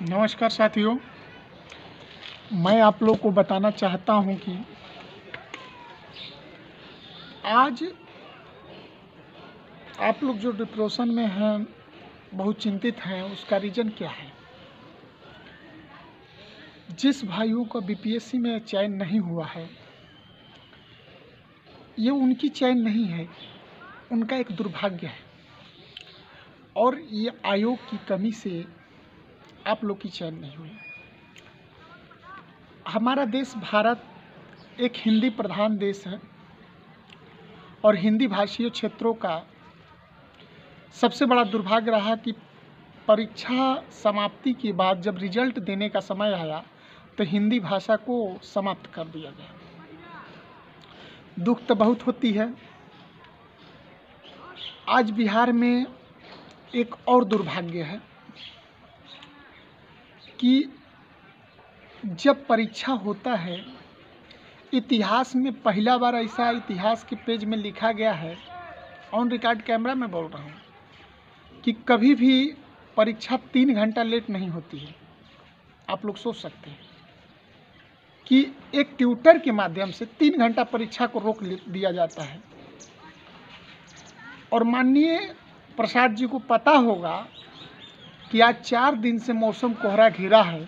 नमस्कार साथियों, मैं आप लोग को बताना चाहता हूं कि आज आप लोग जो डिप्रेशन में हैं, बहुत चिंतित हैं, उसका रीज़न क्या है। जिस भाइयों का बीपीएससी में चयन नहीं हुआ है, ये उनकी चयन नहीं है, उनका एक दुर्भाग्य है और ये आयोग की कमी से आप लोग की चयन नहीं हुई। हमारा देश भारत एक हिंदी प्रधान देश है और हिंदी भाषीय क्षेत्रों का सबसे बड़ा दुर्भाग्य रहा कि परीक्षा समाप्ति के बाद जब रिजल्ट देने का समय आया तो हिंदी भाषा को समाप्त कर दिया गया। दुख तो बहुत होती है। आज बिहार में एक और दुर्भाग्य है कि जब परीक्षा होता है, इतिहास में पहला बार ऐसा इतिहास के पेज में लिखा गया है, ऑन रिकॉर्ड कैमरा में बोल रहा हूँ, कि कभी भी परीक्षा 3 घंटा लेट नहीं होती है। आप लोग सोच सकते हैं कि एक ट्यूटर के माध्यम से 3 घंटा परीक्षा को रोक दिया जाता है। और माननीय प्रसाद जी को पता होगा कि आज 4 दिन से मौसम कोहरा घिरा है,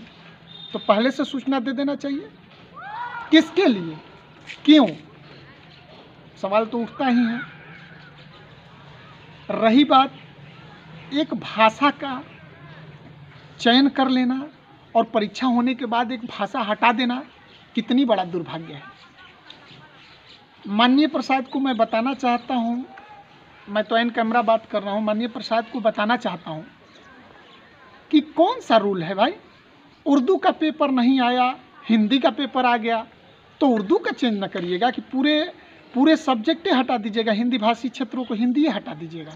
तो पहले से सूचना दे देना चाहिए। किसके लिए, क्यों, सवाल तो उठता ही है। रही बात एक भाषा का चयन कर लेना और परीक्षा होने के बाद एक भाषा हटा देना, कितनी बड़ा दुर्भाग्य है। माननीय प्रसाद को मैं बताना चाहता हूँ, मैं तो इन कैमरा बात कर रहा हूँ, माननीय प्रसाद को बताना चाहता हूँ कि कौन सा रूल है भाई। उर्दू का पेपर नहीं आया, हिंदी का पेपर आ गया, तो उर्दू का चेंज न करिएगा कि पूरे सब्जेक्टें हटा दीजिएगा, हिंदी भाषी क्षेत्रों को हिंदी हटा दीजिएगा।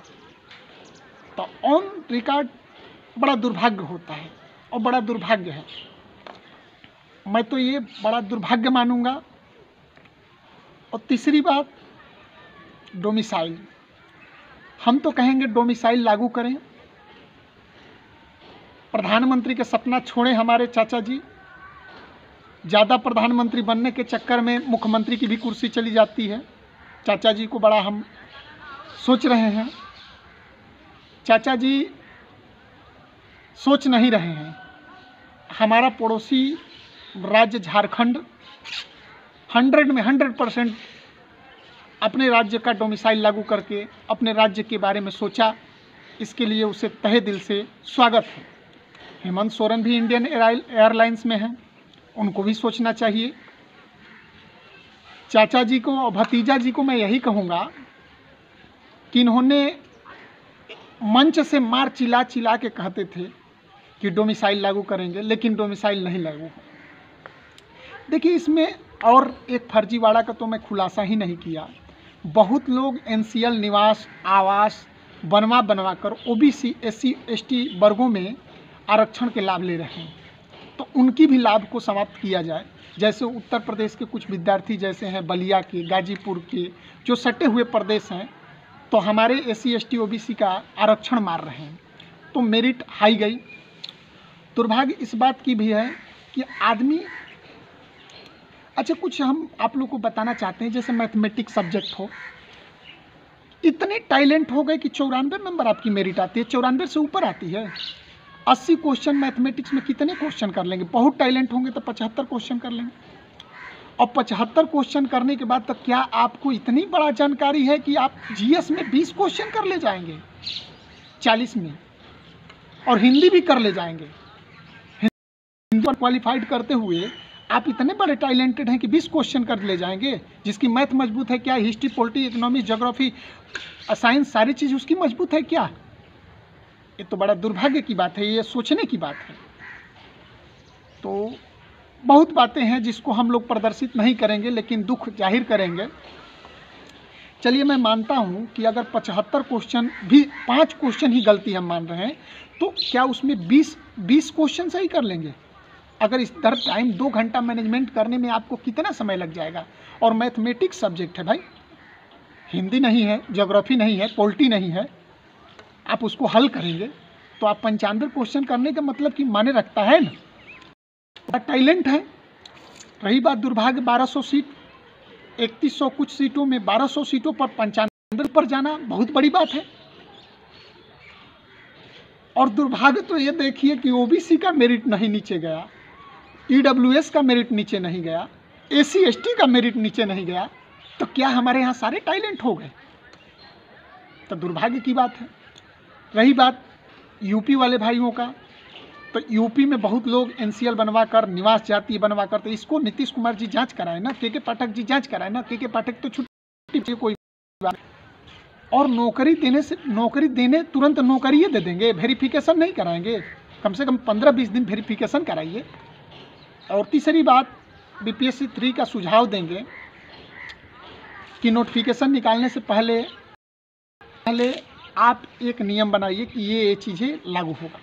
तो ऑन रिकॉर्ड बड़ा दुर्भाग्य होता है और बड़ा दुर्भाग्य है। मैं तो ये बड़ा दुर्भाग्य मानूंगा। और तीसरी बात, डोमिसाइल। हम तो कहेंगे डोमिसाइल लागू करें। प्रधानमंत्री का सपना छोड़े हमारे चाचा जी। ज़्यादा प्रधानमंत्री बनने के चक्कर में मुख्यमंत्री की भी कुर्सी चली जाती है। चाचा जी को बड़ा हम सोच रहे हैं। चाचा जी सोच नहीं रहे हैं। हमारा पड़ोसी राज्य झारखंड 100 में 100% अपने राज्य का डोमिसाइल लागू करके अपने राज्य के बारे में सोचा। इसके लिए उसे तहे दिल से स्वागत है। हेमंत सोरेन भी इंडियन एयरलाइंस में हैं, उनको भी सोचना चाहिए। चाचा जी को और भतीजा जी को मैं यही कहूँगा कि इन्होंने मंच से मार चिल्ला चिल्ला के कहते थे कि डोमिसाइल लागू करेंगे, लेकिन डोमिसाइल नहीं लागू। देखिए, इसमें और एक फर्जीवाड़ा का तो मैं खुलासा ही नहीं किया। बहुत लोग एनसीएल निवास आवास बनवा कर ओबीसी SC ST वर्गों में आरक्षण के लाभ ले रहे हैं, तो उनकी भी लाभ को समाप्त किया जाए। जैसे उत्तर प्रदेश के कुछ विद्यार्थी जैसे हैं बलिया के, गाजीपुर के, जो सटे हुए प्रदेश हैं, तो हमारे SC ST OBC का आरक्षण मार रहे हैं, तो मेरिट हाई गई। दुर्भाग्य इस बात की भी है कि आदमी, अच्छा कुछ हम आप लोग को बताना चाहते हैं। जैसे मैथमेटिक्स सब्जेक्ट हो, इतने टैलेंट हो गए कि 94 नंबर आपकी मेरिट आती है, 94 से ऊपर आती है। 80 क्वेश्चन मैथमेटिक्स में कितने क्वेश्चन कर लेंगे। बहुत टैलेंट होंगे तो 75 क्वेश्चन कर लेंगे। और 75 क्वेश्चन करने के बाद तो क्या आपको इतनी बड़ा जानकारी है कि आप GS में 20 क्वेश्चन कर ले जाएंगे 40 में, और हिंदी भी कर ले जाएंगे। हिंदी पर क्वालिफाइड करते हुए आप इतने बड़े टैलेंटेड हैं कि 20 क्वेश्चन कर ले जाएंगे। जिसकी मैथ मजबूत है क्या, history, polity, economics, geography, science, सारी चीज़ उसकी मजबूत है क्या। ये तो बड़ा दुर्भाग्य की बात है, ये सोचने की बात है। तो बहुत बातें हैं जिसको हम लोग प्रदर्शित नहीं करेंगे, लेकिन दुख जाहिर करेंगे। चलिए, मैं मानता हूं कि अगर 75 क्वेश्चन भी 5 क्वेश्चन ही गलती हम मान रहे हैं, तो क्या उसमें 20 क्वेश्चन सही कर लेंगे। अगर इस तरह टाइम 2 घंटा मैनेजमेंट करने में आपको कितना समय लग जाएगा। और मैथमेटिक्स सब्जेक्ट है भाई, हिंदी नहीं है, ज्योग्राफी नहीं है, पॉलिटी नहीं है, आप उसको हल करेंगे तो आप 95 क्वेश्चन करने का मतलब कि माने रखता है ना, टैलेंट है। रही बात दुर्भाग्य, 1200 सीट, 3100 कुछ सीटों में 1200 सीटों पर 95 पर जाना बहुत बड़ी बात है। और दुर्भाग्य तो ये देखिए कि ओबीसी का मेरिट नहीं नीचे गया, ईडब्ल्यूएस का मेरिट नीचे नहीं गया, एससी एसटी का मेरिट नीचे नहीं गया, तो क्या हमारे यहाँ सारे टैलेंट हो गए? तो दुर्भाग्य की बात है। रही बात यूपी वाले भाइयों का, तो यूपी में बहुत लोग एनसीएल बनवा कर, निवास जाति बनवा कर, तो इसको नीतीश कुमार जी जांच कराए ना, के पाठक जी जांच कराए ना। के पाठक तो छुट्टी कोई बात, और नौकरी देने तुरंत नौकरी दे देंगे, वेरिफिकेशन नहीं कराएंगे, कम से कम 15-20 दिन वेरिफिकेशन कराइए। और तीसरी बात, बीपीएससी 3 का सुझाव देंगे कि नोटिफिकेशन निकालने से पहले आप एक नियम बनाइए कि ये चीज़ें लागू होगा।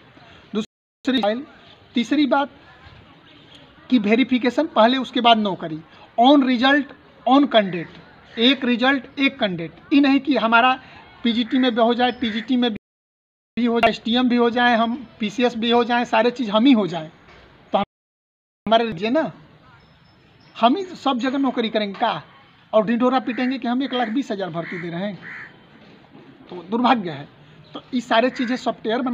तीसरी बात कि वेरिफिकेशन पहले, उसके बाद नौकरी, ऑन रिजल्ट ऑन कैंडिडेट, एक रिजल्ट एक कैंडिडेट। ये नहीं कि हमारा पीजीटी में भी हो जाए, टीजीटी में भी हो जाए, एसटीएम भी हो जाए, हम पीसीएस भी हो जाए, सारे चीज़ हम ही हो जाए, तो हमारे लीजिए ना, हम ही सब जगह नौकरी करेंगे का, और ढिंढोरा पीटेंगे कि हम 1,20,000 भर्ती दे रहे हैं, तो दुर्भाग्य है। तो ये सारे चीज़ें सॉफ्टवेयर बना